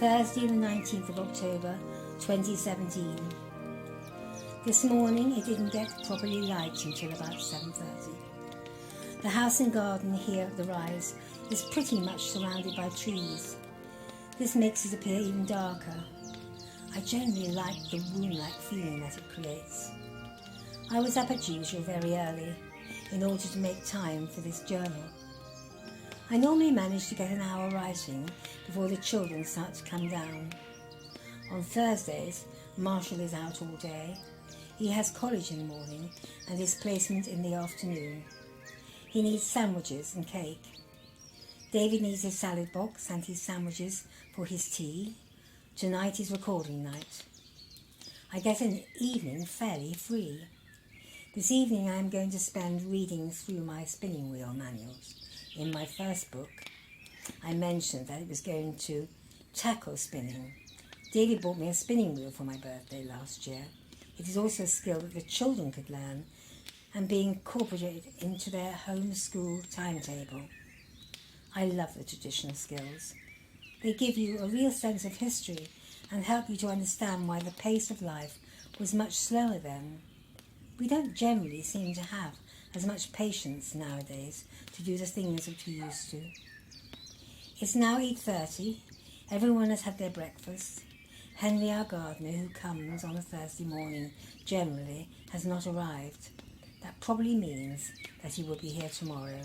Thursday the 19th of October 2017. This morning it didn't get properly light until about 7:30. The house and garden here at the Rise is pretty much surrounded by trees. This makes it appear even darker. I generally like the room-like feeling that it creates. I was up as usual very early in order to make time for this journal. I normally manage to get an hour writing before the children start to come down. On Thursdays, Marshall is out all day. He has college in the morning and his placement in the afternoon. He needs sandwiches and cake. David needs his salad box and his sandwiches for his tea. Tonight is recording night. I get an evening fairly free. This evening I am going to spend reading through my spinning wheel manuals. In my first book, I mentioned that it was going to tackle spinning. David bought me a spinning wheel for my birthday last year. It is also a skill that the children could learn and be incorporated into their homeschool timetable. I love the traditional skills. They give you a real sense of history and help you to understand why the pace of life was much slower then. We don't generally seem to have as much patience nowadays to do the things that we used to. It's now 8:30. Everyone has had their breakfast. Henry, our gardener, who comes on a Thursday morning generally, has not arrived. That probably means that he will be here tomorrow.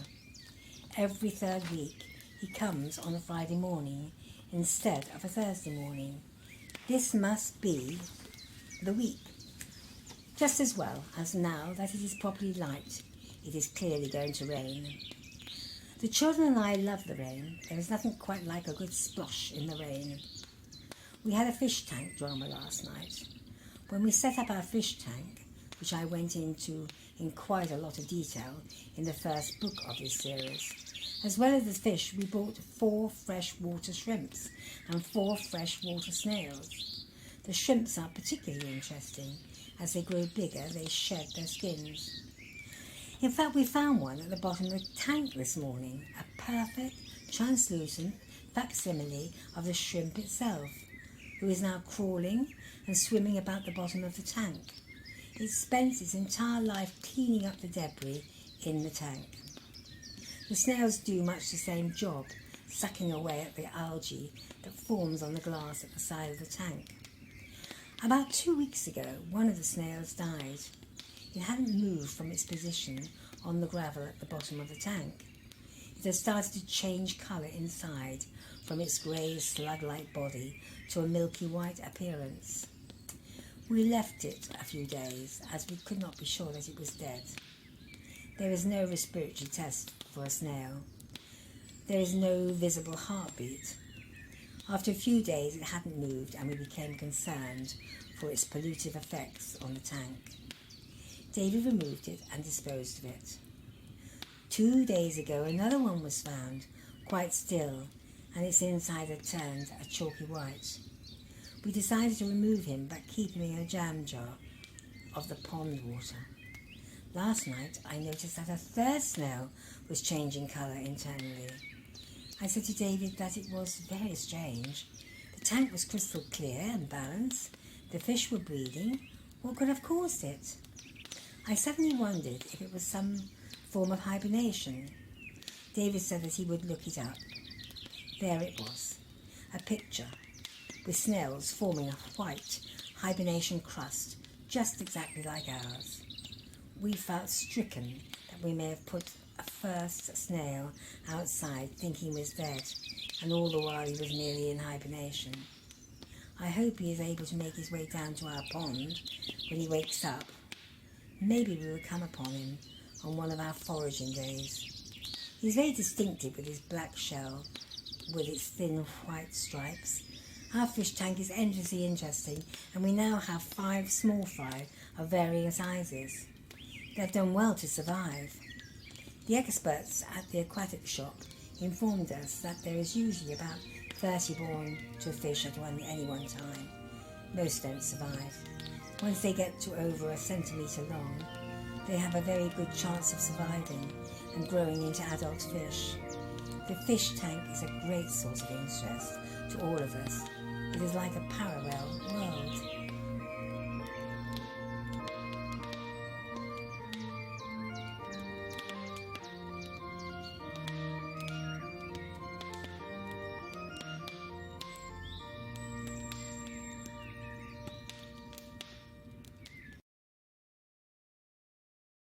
Every third week he comes on a Friday morning instead of a Thursday morning. This must be the week. Just as well as now that it is properly light, it is clearly going to rain. The children and I love the rain. There is nothing quite like a good splosh in the rain. We had a fish tank drama last night. When we set up our fish tank, which I went into in quite a lot of detail in the first book of this series, as well as the fish, we bought 4 freshwater shrimps and 4 freshwater snails. The shrimps are particularly interesting. As they grow bigger, they shed their skins. In fact, we found one at the bottom of the tank this morning, a perfect, translucent facsimile of the shrimp itself, who is now crawling and swimming about the bottom of the tank. It spent its entire life cleaning up the debris in the tank. The snails do much the same job, sucking away at the algae that forms on the glass at the side of the tank. About 2 weeks ago, one of the snails died. It hadn't moved from its position on the gravel at the bottom of the tank. It had started to change colour inside from its grey slug-like body to a milky white appearance. We left it a few days as we could not be sure that it was dead. There is no respiratory test for a snail. There is no visible heartbeat. After a few days it hadn't moved and we became concerned for its pollutive effects on the tank. David removed it and disposed of it. 2 days ago another one was found, quite still, and its inside had turned a chalky white. We decided to remove him but keep him in a jam jar of the pond water. Last night I noticed that a third snail was changing colour internally. I said to David that it was very strange. The tank was crystal clear and balanced. The fish were breeding. What could have caused it? I suddenly wondered if it was some form of hibernation. David said that he would look it up. There it was, a picture with snails forming a white hibernation crust just exactly like ours. We felt stricken that we may have put a first snail outside thinking he was dead, and all the while he was merely in hibernation. I hope he is able to make his way down to our pond when he wakes up. Maybe we will come upon him on one of our foraging days. He's very distinctive with his black shell, with its thin white stripes. Our fish tank is endlessly interesting, and we now have 5 small fry of varying sizes. They've done well to survive. The experts at the aquatic shop informed us that there is usually about 30 born to a fish at any one time. Most don't survive. Once they get to over a centimetre long, they have a very good chance of surviving and growing into adult fish. The fish tank is a great source of interest to all of us, It is like a parallel world.